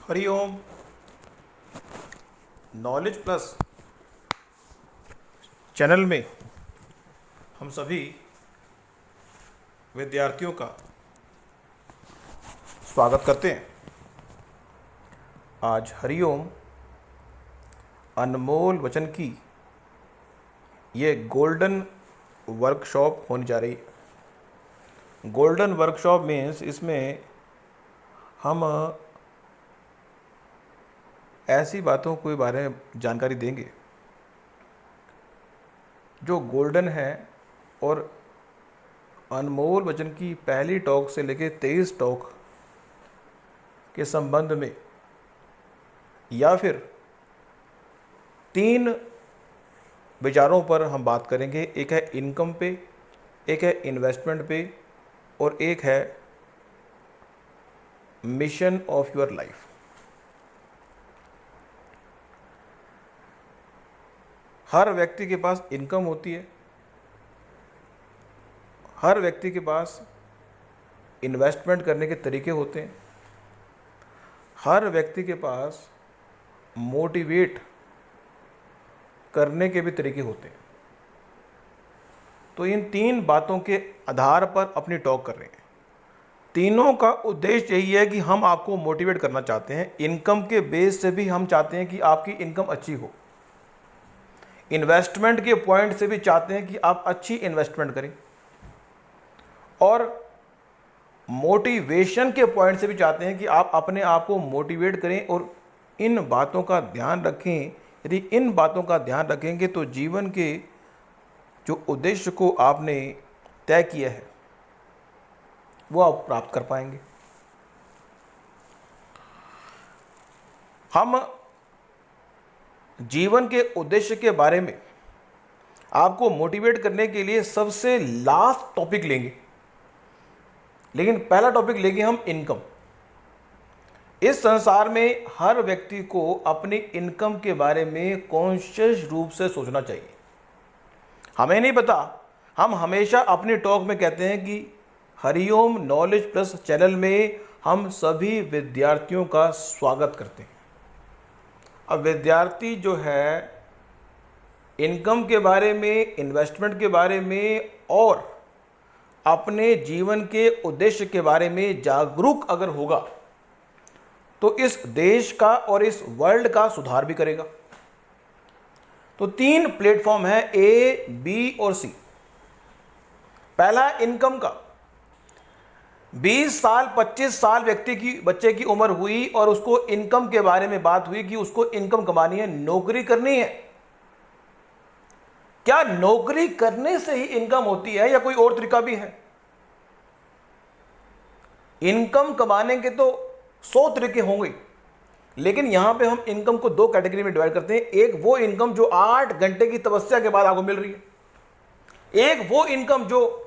Hariom. Knowledge plus channel में हम सभी विद्यार्थियों का स्वागत करते हैं। आज हरिओम अनमोल वचन की ये गोल्डन वर्कशॉप होने जा रही है। गोल्डन वर्कशॉप मीन्स इसमें हम ऐसी बातों के बारे में जानकारी देंगे जो गोल्डन है, और अनमोल वचन की पहली टॉक से लेकर 23 टॉक के संबंध में, या फिर 3 विचारों पर हम बात करेंगे। एक है इनकम पे, एक है इन्वेस्टमेंट पे, और एक है मिशन ऑफ योर लाइफ। हर व्यक्ति के पास इनकम होती है, हर व्यक्ति के पास इन्वेस्टमेंट करने के तरीके होते हैं, हर व्यक्ति के पास मोटिवेट करने के भी तरीके होते हैं। तो इन 3 बातों के आधार पर अपनी टॉक कर रहे हैं। तीनों का उद्देश्य यही है कि हम आपको मोटिवेट करना चाहते हैं। इनकम के बेस से भी हम चाहते हैं कि आपकी इनकम अच्छी हो, इन्वेस्टमेंट के पॉइंट से भी चाहते हैं कि आप अच्छी इन्वेस्टमेंट करें, और मोटिवेशन के पॉइंट से भी चाहते हैं कि आप अपने आप को मोटिवेट करें। और इन बातों का ध्यान रखें। यदि इन बातों का ध्यान रखेंगे तो जीवन के जो उद्देश्य को आपने तय किया है वो आप प्राप्त कर पाएंगे। हम जीवन के उद्देश्य के बारे में आपको मोटिवेट करने के लिए सबसे लास्ट टॉपिक लेंगे, लेकिन पहला टॉपिक लेंगे हम इनकम। इस संसार में हर व्यक्ति को अपनी इनकम के बारे में कॉन्शियस रूप से सोचना चाहिए। हमें नहीं पता, हम हमेशा अपनी टॉक में कहते हैं कि हरिओम नॉलेज प्लस चैनल में हम सभी विद्यार्थियों का स्वागत करते हैं। अब विद्यार्थी जो है इनकम के बारे में, इन्वेस्टमेंट के बारे में और अपने जीवन के उद्देश्य के बारे में जागरूक अगर होगा तो इस देश का और इस वर्ल्ड का सुधार भी करेगा। तो 3 प्लेटफॉर्म है, ए, बी और सी। पहला इनकम का। 20 साल 25 साल बच्चे की उम्र हुई और उसको इनकम के बारे में बात हुई कि उसको इनकम कमानी है, नौकरी करनी है। क्या नौकरी करने से ही इनकम होती है या कोई और तरीका भी है? इनकम कमाने के तो 100 तरीके होंगे, लेकिन यहां पे हम इनकम को 2 कैटेगरी में डिवाइड करते हैं। एक वो इनकम जो 8 घंटे की तपस्या के बाद आपको मिल रही है, एक वो इनकम जो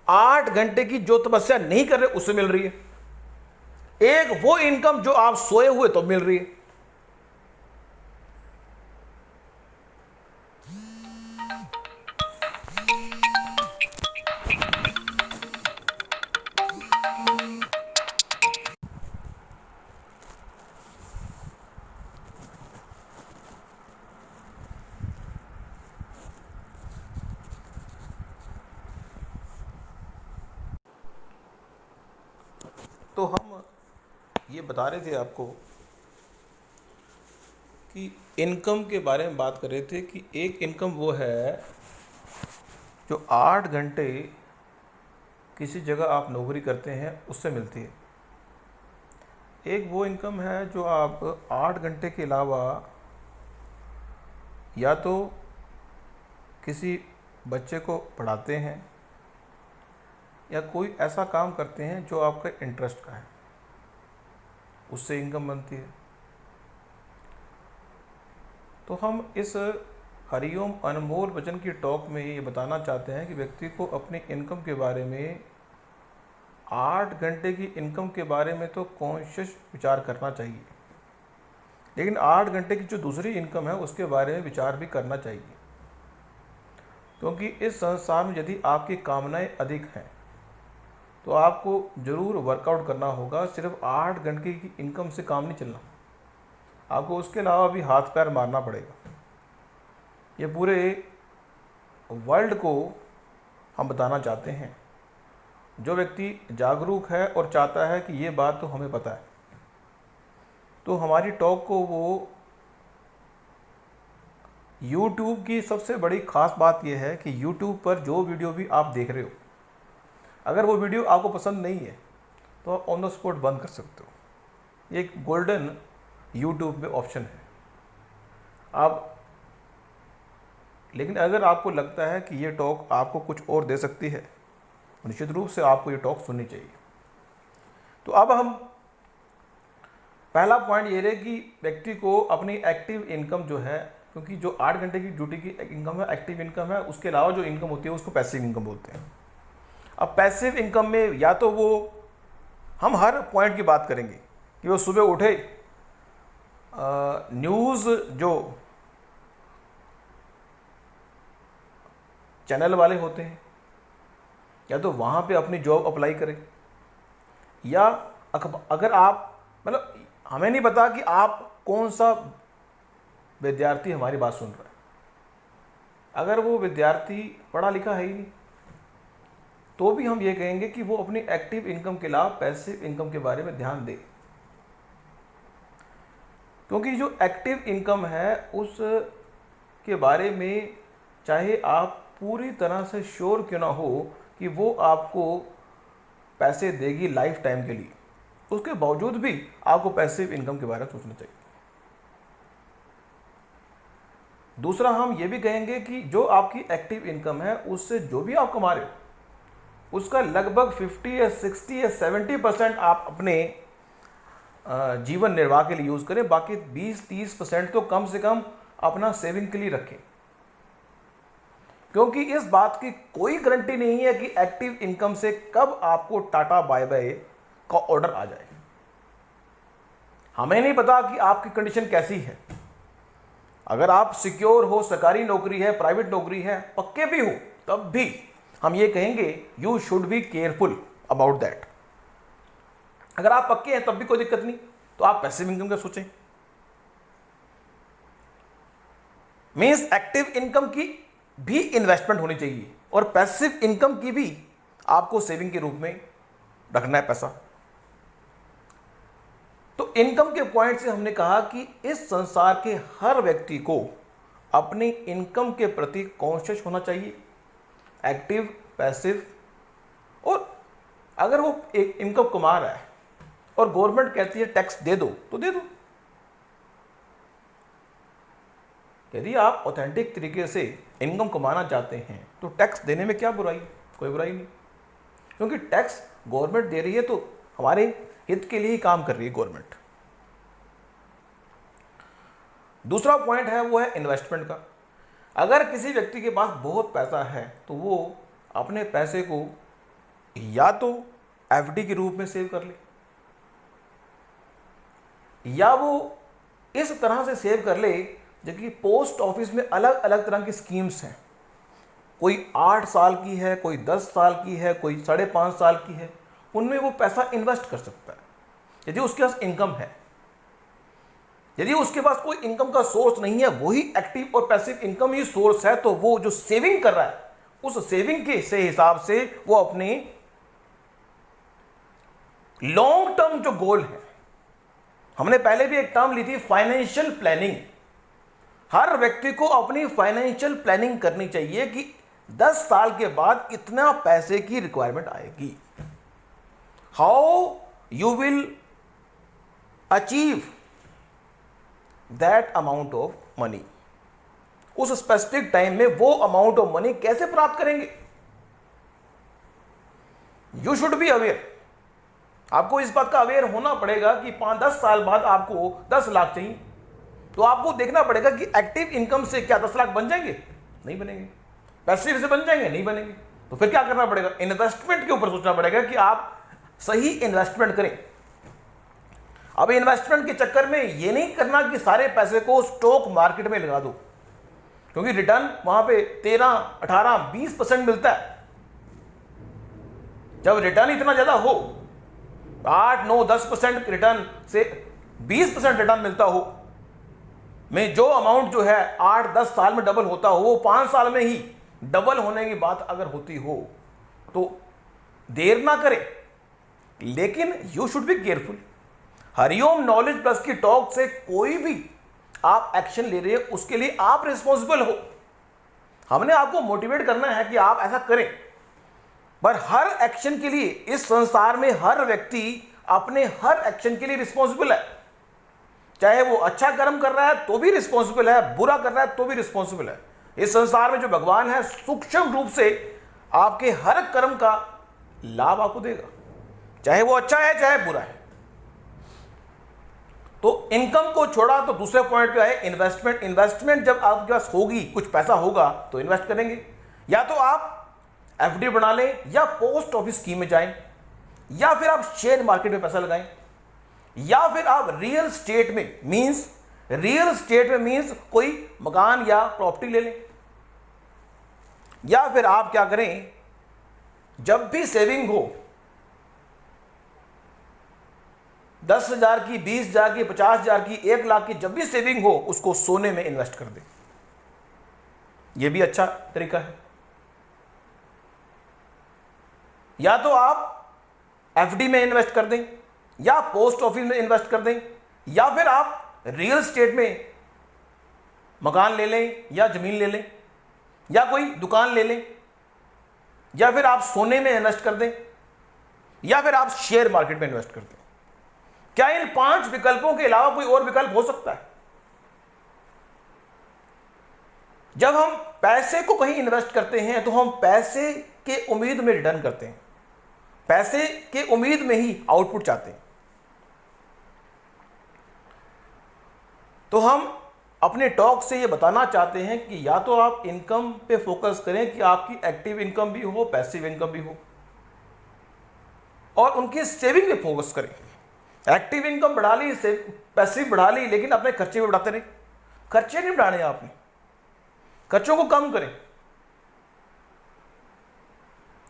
8 घंटे की जो तपस्या नहीं कर रहे उससे मिल रही है, एक वो इनकम जो आप सोए हुए तो मिल रही है। तो हम ये बता रहे थे आपको कि इनकम के बारे में बात कर रहे थे कि एक इनकम वो है जो 8 घंटे किसी जगह आप नौकरी करते हैं उससे मिलती है। एक वो इनकम है जो आप 8 घंटे के अलावा या तो किसी बच्चे को पढ़ाते हैं या कोई ऐसा काम करते हैं जो आपका इंटरेस्ट का है, उससे इनकम बनती है। तो हम इस हरिओम अनमोल वचन की टॉक में ये बताना चाहते हैं कि व्यक्ति को अपनी इनकम के बारे में, 8 घंटे की इनकम के बारे में तो कॉन्शियस विचार करना चाहिए, लेकिन 8 घंटे की जो दूसरी इनकम है उसके बारे में विचार भी करना चाहिए। क्योंकि इस संसार में यदि आपकी कामनाएं अधिक हैं तो आपको ज़रूर वर्कआउट करना होगा। सिर्फ 8 घंटे की इनकम से काम नहीं चलना, आपको उसके अलावा भी हाथ पैर मारना पड़ेगा। ये पूरे वर्ल्ड को हम बताना चाहते हैं। जो व्यक्ति जागरूक है और चाहता है कि ये बात तो हमें पता है, तो हमारी टॉक को वो YouTube की सबसे बड़ी ख़ास बात यह है कि YouTube पर जो वीडियो भी आप देख रहे हो, अगर वो वीडियो आपको पसंद नहीं है तो आप ऑन द स्पॉट बंद कर सकते हो। ये एक गोल्डन YouTube में ऑप्शन है। आप लेकिन अगर आपको लगता है कि ये टॉक आपको कुछ और दे सकती है, निश्चित रूप से आपको ये टॉक सुननी चाहिए। तो अब हम पहला पॉइंट ये रहे कि व्यक्ति को अपनी एक्टिव इनकम जो है, क्योंकि जो 8 घंटे की ड्यूटी की इनकम है एक्टिव इनकम है, उसके अलावा जो इनकम होती है उसको पैसिव इनकम बोलते हैं। अब पैसिव इनकम में या तो वो हम हर पॉइंट की बात करेंगे कि वो सुबह उठे न्यूज़ जो चैनल वाले होते हैं, या तो वहाँ पे अपनी जॉब अप्लाई करें, या अगर आप मतलब हमें नहीं पता कि आप कौन सा विद्यार्थी हमारी बात सुन रहा है। अगर वो विद्यार्थी पढ़ा लिखा है ही नहीं, तो भी हम ये कहेंगे कि वो अपनी एक्टिव इनकम के अलावा पैसिव इनकम के बारे में ध्यान दे। क्योंकि जो एक्टिव इनकम है उस के बारे में चाहे आप पूरी तरह से श्योर क्यों ना हो कि वो आपको पैसे देगी लाइफ टाइम के लिए, उसके बावजूद भी आपको पैसिव इनकम के बारे में सोचना चाहिए। दूसरा, हम ये भी कहेंगे कि जो आपकी एक्टिव इनकम है उससे जो भी आप कमा रहे हो उसका लगभग 50 या 60 या 70% आप अपने जीवन निर्वाह के लिए यूज़ करें। बाकी 20-30% तो कम से कम अपना सेविंग के लिए रखें, क्योंकि इस बात की कोई गारंटी नहीं है कि एक्टिव इनकम से कब आपको टाटा बाय बाय का ऑर्डर आ जाए। हमें नहीं पता कि आपकी कंडीशन कैसी है। अगर आप सिक्योर हो, सरकारी नौकरी है, प्राइवेट नौकरी है, पक्के भी हो, तब भी हम ये कहेंगे you should be careful about that. अगर आप पक्के हैं तब भी कोई दिक्कत नहीं, तो आप पैसिव इनकम का सोचें। मींस एक्टिव इनकम की भी इन्वेस्टमेंट होनी चाहिए और पैसिव इनकम की भी आपको सेविंग के रूप में रखना है पैसा। तो इनकम के पॉइंट से हमने कहा कि इस संसार के हर व्यक्ति को अपनी इनकम के प्रति कॉन्शियस होना चाहिए, एक्टिव, पैसिव। और अगर वो एक इनकम कमा रहा है और गवर्नमेंट कहती है टैक्स दे दो, तो दे दो। यदि आप ऑथेंटिक तरीके से इनकम कमाना चाहते हैं तो टैक्स देने में क्या बुराई, कोई बुराई नहीं, क्योंकि टैक्स गवर्नमेंट दे रही है तो हमारे हित के लिए ही काम कर रही है गवर्नमेंट। दूसरा पॉइंट है वो है इन्वेस्टमेंट का। अगर किसी व्यक्ति के पास बहुत पैसा है तो वो अपने पैसे को या तो एफडी के रूप में सेव कर ले, या वो इस तरह से सेव कर ले जबकि पोस्ट ऑफिस में अलग अलग तरह की स्कीम्स हैं। कोई 8 साल की है, कोई 10 साल की है, कोई 5.5 साल की है। उनमें वो पैसा इन्वेस्ट कर सकता है यदि उसके पास इनकम है। यदि उसके पास कोई इनकम का सोर्स नहीं है, वही एक्टिव और पैसिव इनकम ही सोर्स है, तो वो जो सेविंग कर रहा है उस सेविंग के से हिसाब से वो अपने लॉन्ग टर्म जो गोल है, हमने पहले भी एक टर्म ली थी फाइनेंशियल प्लानिंग। हर व्यक्ति को अपनी फाइनेंशियल प्लानिंग करनी चाहिए कि 10 साल के बाद इतना पैसे की रिक्वायरमेंट आएगी। How you will achieve that amount of money, उस स्पेसिफिक टाइम में वो अमाउंट ऑफ मनी कैसे प्राप्त करेंगे। You should be aware. आपको इस बात का अवेयर होना पड़ेगा कि 5-10 साल बाद आपको 10 लाख चाहिए, तो आपको देखना पड़ेगा कि एक्टिव इनकम से क्या 10 लाख बन जाएंगे, नहीं बनेंगे। पैसिव से बन जाएंगे, नहीं बनेंगे। तो फिर क्या करना पड़ेगा, इन्वेस्टमेंट के ऊपर सोचना पड़ेगा कि आप सही इन्वेस्टमेंट करें। अब इन्वेस्टमेंट के चक्कर में ये नहीं करना कि सारे पैसे को स्टॉक मार्केट में लगा दो, क्योंकि रिटर्न वहां पे 13, 18, 20% मिलता है। जब रिटर्न इतना ज्यादा हो, 8, 9, 10% रिटर्न से 20% रिटर्न मिलता हो, में जो अमाउंट जो है 8-10 साल में डबल होता हो, वो 5 साल में ही डबल होने की बात अगर होती हो तो देर ना करें। लेकिन you should be careful. Hariom knowledge plus की टॉक से कोई भी आप एक्शन ले रहे हैं उसके लिए आप रिस्पॉन्सिबल हो। हमने आपको मोटिवेट करना है कि आप ऐसा करें, पर हर एक्शन के लिए इस संसार में हर व्यक्ति अपने हर एक्शन के लिए रिस्पॉन्सिबल है। चाहे वो अच्छा कर्म कर रहा है तो भी रिस्पॉन्सिबल है, बुरा कर रहा है तो भी रिस्पॉन्सिबल है। इस संसार में जो भगवान है सूक्ष्म रूप से आपके हर कर्म का लाभ आपको देगा, चाहे वो अच्छा है चाहे बुरा है। तो इनकम को छोड़ा तो दूसरे पॉइंट पे आए इन्वेस्टमेंट। इन्वेस्टमेंट जब आपके पास होगी, कुछ पैसा होगा तो इन्वेस्ट करेंगे। या तो आप एफडी बना लें, या पोस्ट ऑफिस स्कीम में जाएं, या फिर आप शेयर मार्केट में पैसा लगाएं, या फिर आप रियल स्टेट में मींस कोई मकान या प्रॉपर्टी ले लें। या फिर आप क्या करें, जब भी सेविंग हो 10,000 की, 20,000 की, 50,000 की, 1 लाख की, जब भी सेविंग हो उसको सोने में इन्वेस्ट कर दें। यह भी अच्छा तरीका है। या तो आप एफडी में इन्वेस्ट कर दें, या पोस्ट ऑफिस में इन्वेस्ट कर दें, या फिर आप रियल स्टेट में मकान ले लें, या जमीन ले लें, या कोई दुकान ले लें, या फिर आप सोने में इन्वेस्ट कर दें, या फिर आप शेयर मार्केट में इन्वेस्ट कर दें। क्या इन 5 विकल्पों के अलावा कोई और विकल्प हो सकता है? जब हम पैसे को कहीं इन्वेस्ट करते हैं तो हम पैसे के उम्मीद में रिटर्न करते हैं, पैसे के उम्मीद में ही आउटपुट चाहते हैं। तो हम अपने टॉक से ये बताना चाहते हैं कि या तो आप इनकम पे फोकस करें कि आपकी एक्टिव इनकम भी हो, पैसिव इनकम भी हो, और उनकी सेविंग पे फोकस करें। एक्टिव इनकम बढ़ा ली, पैसिव बढ़ा ली, लेकिन अपने खर्चे भी बढ़ाते रहे। खर्चे नहीं बढ़ाने आपने, खर्चों को कम करें।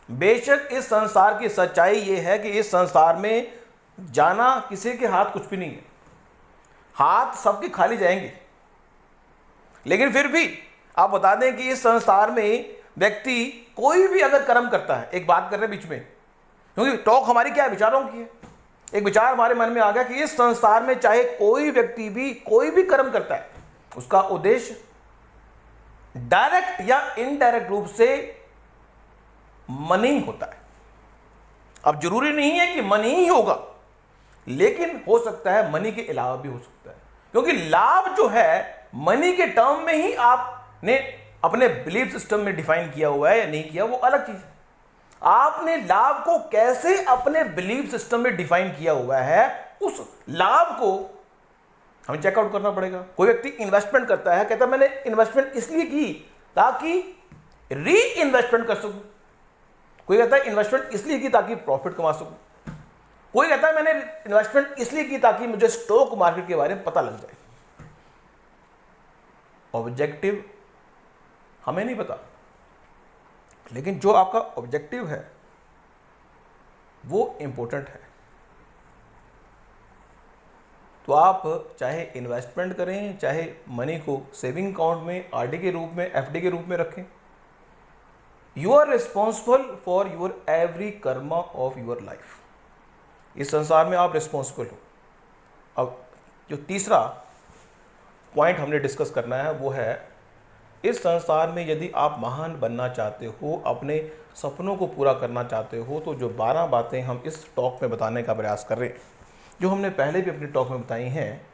बेशक इस संसार की सच्चाई यह है कि इस संसार में जाना किसी के हाथ कुछ भी नहीं है, हाथ सबके खाली जाएंगे। लेकिन फिर भी आप बता दें कि इस संसार में व्यक्ति कोई भी अगर कर्म करता है, एक बात कर रहे हैं बीच में, क्योंकि टॉक हमारी क्या है, विचारों की है। एक विचार हमारे मन में आ गया कि इस संसार में चाहे कोई व्यक्ति भी कोई भी कर्म करता है, उसका उद्देश्य डायरेक्ट या इनडायरेक्ट रूप से मनी होता है। अब जरूरी नहीं है कि मनी ही होगा, लेकिन हो सकता है मनी के अलावा भी हो सकता है, क्योंकि लाभ जो है मनी के टर्म में ही आपने अपने बिलीफ सिस्टम में डिफाइन किया हुआ है या नहीं किया, वो अलग चीज है। आपने लाभ को कैसे अपने बिलीफ सिस्टम में डिफाइन किया हुआ है, उस लाभ को हमें चेकआउट करना पड़ेगा। कोई व्यक्ति इन्वेस्टमेंट करता है, कहता है मैंने इन्वेस्टमेंट इसलिए की ताकि री इन्वेस्टमेंट कर सकूं। कोई कहता है इन्वेस्टमेंट इसलिए की ताकि प्रॉफिट कमा सकूं। कोई कहता है मैंने इन्वेस्टमेंट इसलिए की ताकि मुझे स्टॉक मार्केट के बारे में पता लग जाए। ऑब्जेक्टिव हमें नहीं पता, लेकिन जो आपका ऑब्जेक्टिव है वो इंपॉर्टेंट है। तो आप चाहे इन्वेस्टमेंट करें, चाहे मनी को सेविंग अकाउंट में, आरडी के रूप में, एफडी के रूप में रखें, you are responsible for your every karma of your life. इस संसार में आप रिस्पॉन्सिबल हो। अब जो तीसरा पॉइंट हमने डिस्कस करना है वो है, इस संसार में यदि आप महान बनना चाहते हो, अपने सपनों को पूरा करना चाहते हो, तो जो 12 बातें हम इस टॉक में बताने का प्रयास कर रहे हैं, जो हमने पहले भी अपने टॉक में बताई हैं,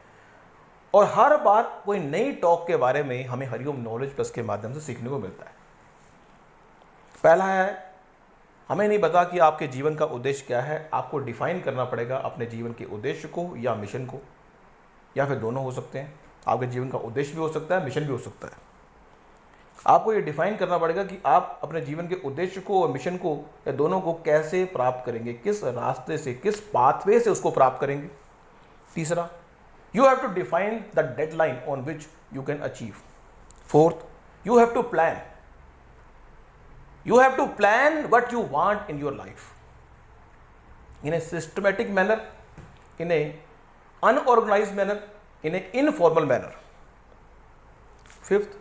और हर बार कोई नई टॉक के बारे में हमें हरिओम नॉलेज प्लस के माध्यम से सीखने को मिलता है। पहला है, हमें नहीं पता कि आपके जीवन का उद्देश्य क्या है। आपको डिफाइन करना पड़ेगा अपने जीवन के उद्देश्य को या मिशन को, या फिर दोनों हो सकते हैं। आपके जीवन का उद्देश्य भी हो सकता है, मिशन भी हो सकता है। आपको ये डिफाइन करना पड़ेगा कि आप अपने जीवन के उद्देश्य को और मिशन को या दोनों को कैसे प्राप्त करेंगे, किस रास्ते से, किस पाथवे से उसको प्राप्त करेंगे। तीसरा, you have to define the deadline on which you can achieve. Fourth, you have to plan what you want in your life. in a systematic manner, in a unorganized manner, in a informal manner. Fifth,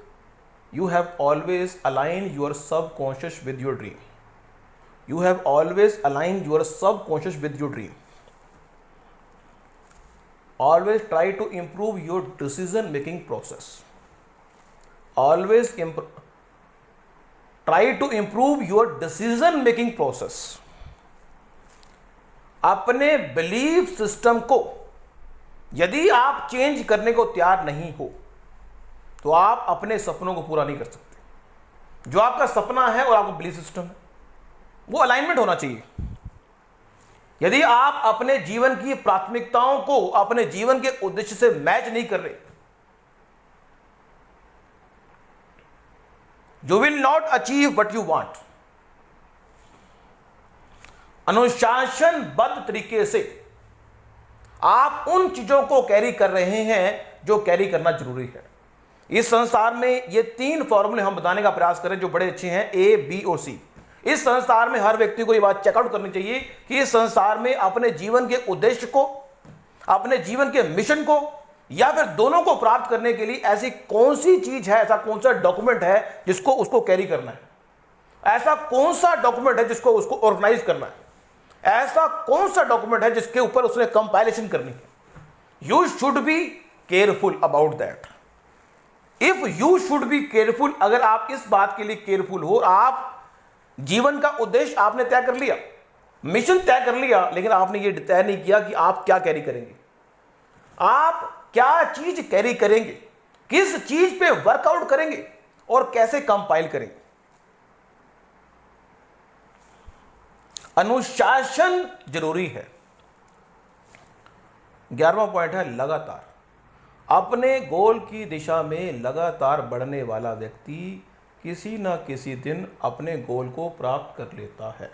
you have always aligned your subconscious with your dream. You have always aligned your subconscious with your dream. Always try to improve your decision making process. Always try to improve your decision making process. अपने belief system को यदि आप change करने को तैयार नहीं हो तो आप अपने सपनों को पूरा नहीं कर सकते। जो आपका सपना है और आपका बिलीफ सिस्टम है वो अलाइनमेंट होना चाहिए। यदि आप अपने जीवन की प्राथमिकताओं को अपने जीवन के उद्देश्य से मैच नहीं कर रहे, you will not achieve what you want। अनुशासनबद्ध तरीके से आप उन चीजों को कैरी कर रहे हैं जो कैरी करना जरूरी है। इस संसार में ये 3 फॉर्मूले हम बताने का प्रयास करें जो बड़े अच्छे हैं, ए, बी और सी। इस संसार में हर व्यक्ति को ये बात चेकआउट करनी चाहिए कि इस संसार में अपने जीवन के उद्देश्य को, अपने जीवन के मिशन को या फिर दोनों को प्राप्त करने के लिए ऐसी कौन सी चीज है, ऐसा कौन सा डॉक्यूमेंट है जिसको उसको कैरी करना है, ऐसा कौन सा डॉक्यूमेंट है जिसको उसको ऑर्गेनाइज करना है, ऐसा कौन सा डॉक्यूमेंट है जिसके ऊपर उसने कंपाइलेशन करनी है। You should be careful about that. If you should be careful, अगर आप इस बात के लिए केयरफुल हो, आप जीवन का उद्देश्य आपने तय कर लिया, मिशन तय कर लिया, लेकिन आपने ये तय नहीं किया कि आप क्या कैरी करेंगे, आप क्या चीज कैरी करेंगे, किस चीज पे वर्कआउट करेंगे और कैसे कंपाइल करेंगे। अनुशासन जरूरी है। 11वां पॉइंट है लगातार। अपने गोल की दिशा में लगातार बढ़ने वाला व्यक्ति किसी न किसी दिन अपने गोल को प्राप्त कर लेता है।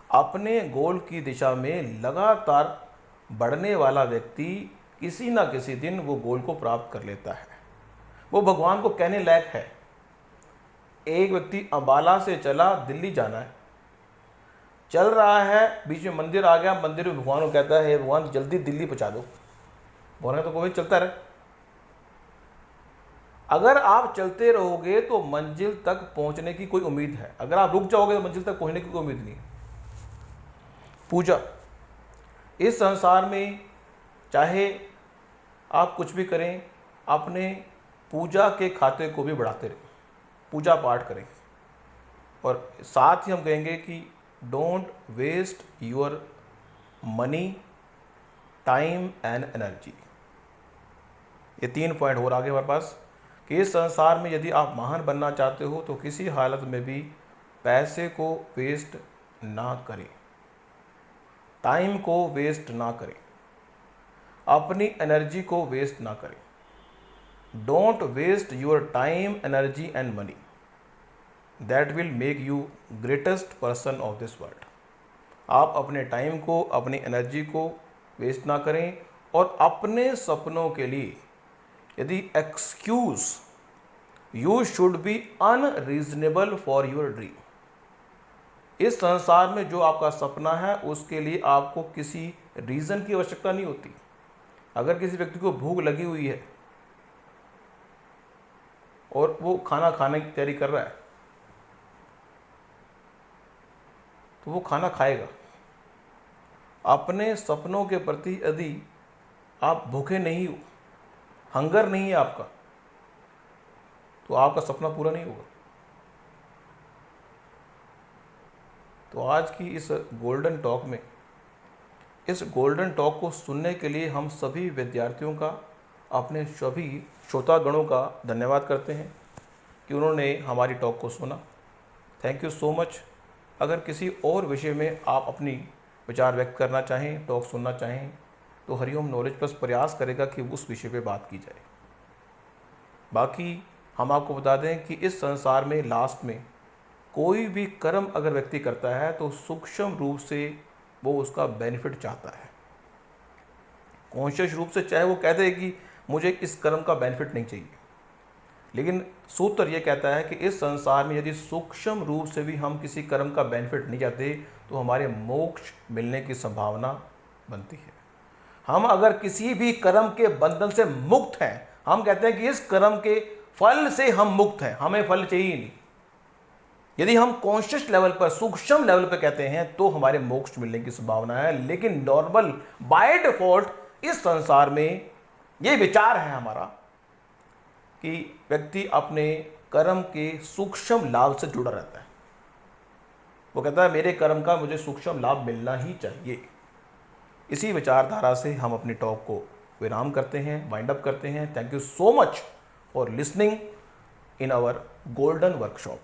अपने गोल की दिशा में लगातार बढ़ने वाला व्यक्ति किसी न किसी दिन वो गोल को प्राप्त कर लेता है। वो भगवान को कहने लायक है। एक व्यक्ति अंबाला से चला, दिल्ली जाना है, चल रहा है, बीच में मंदिर आ गया, मंदिर में भगवान को कहता है, भगवान जल्दी दिल्ली पहुंचा दो। भगवान तो कोई चलता रहे। अगर आप चलते रहोगे तो मंजिल तक पहुंचने की कोई उम्मीद है, अगर आप रुक जाओगे तो मंजिल तक पहुंचने की कोई उम्मीद नहीं है। पूजा, इस संसार में चाहे आप कुछ भी करें, अपने पूजा के खाते को भी बढ़ाते रहें, पूजा पाठ करें। और साथ ही हम कहेंगे कि don't waste your money, time and energy. ये 3 पॉइंट और आगे हमारे पास कि इस संसार में यदि आप महान बनना चाहते हो तो किसी हालत में भी पैसे को वेस्ट ना करें, टाइम को वेस्ट ना करें, अपनी एनर्जी को वेस्ट ना करें। Don't waste your time, energy and money, that will make you greatest person of this world. आप अपने टाइम को, अपनी एनर्जी को वेस्ट ना करें और अपने सपनों के लिए यदि excuse, you should be unreasonable for your dream. इस संसार में जो आपका सपना है उसके लिए आपको किसी रीजन की आवश्यकता नहीं होती। अगर किसी व्यक्ति को भूख लगी हुई है और वो खाना खाने की तैयारी कर रहा है तो वो खाना खाएगा। अपने सपनों के प्रति यदि आप भूखे नहीं हो, हंगर नहीं है आपका, तो आपका सपना पूरा नहीं होगा। तो आज की इस गोल्डन टॉक में, इस गोल्डन टॉक को सुनने के लिए हम सभी विद्यार्थियों का, अपने सभी श्रोतागणों का धन्यवाद करते हैं कि उन्होंने हमारी टॉक को सुना। Thank you so much. अगर किसी और विषय में आप अपनी विचार व्यक्त करना चाहें, टॉक सुनना चाहें, तो हरिओम नॉलेज प्लस प्रयास करेगा कि उस विषय पे बात की जाए। बाकी हम आपको बता दें कि इस संसार में लास्ट में कोई भी कर्म अगर व्यक्ति करता है तो सूक्ष्म रूप से वो उसका बेनिफिट चाहता है। कॉन्शियस रूप से चाहे वो कहते हैं कि मुझे इस कर्म का बेनिफिट नहीं चाहिए, लेकिन सूत्र ये कहता है कि इस संसार में यदि सूक्ष्म रूप से भी हम किसी कर्म का बेनिफिट नहीं चाहते तो हमारे मोक्ष मिलने की संभावना बनती है। हम अगर किसी भी कर्म के बंधन से मुक्त हैं, हम कहते हैं कि इस कर्म के फल से हम मुक्त हैं, हमें फल चाहिए नहीं। यदि हम कॉन्शियस लेवल पर, सूक्ष्म लेवल पर कहते हैं तो हमारे मोक्ष मिलने की संभावना है। लेकिन नॉर्मल बाय डिफॉल्ट इस संसार में यह विचार है हमारा कि व्यक्ति अपने कर्म के सूक्ष्म लाभ से जुड़ा रहता है। वो कहता है मेरे कर्म का मुझे सूक्ष्म लाभ मिलना ही चाहिए। इसी विचारधारा से हम अपनी टॉक को विराम करते हैं, वाइंड अप करते हैं। Thank you so much for listening in our golden workshop.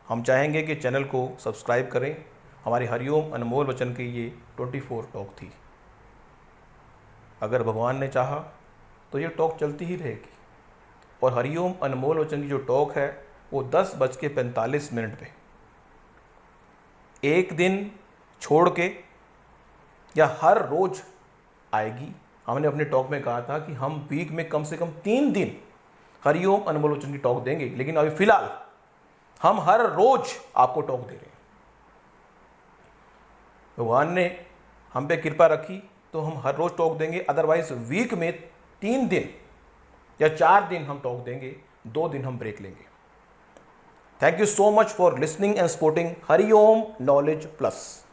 हम चाहेंगे कि चैनल को सब्सक्राइब करें। हमारी हरिओम अनमोल वचन की ये 24 टॉक थी। अगर भगवान ने चाहा तो ये टॉक चलती ही रहेगी। और हरिओम अनमोल वचन की जो टॉक है वो 10:45 पे एक दिन छोड़ के या हर रोज आएगी। हमने अपने टॉक में कहा था कि हम वीक में कम से कम 3 दिन हरिओम अनमोल वचन की टॉक देंगे, लेकिन अभी फिलहाल हम हर रोज आपको टॉक दे रहे हैं। भगवान ने हम पे कृपा रखी तो हम हर रोज टॉक देंगे, अदरवाइज वीक में 3 दिन या 4 दिन हम टॉक देंगे, 2 दिन हम ब्रेक लेंगे। Thank you so much for listening and supporting Hariom knowledge plus.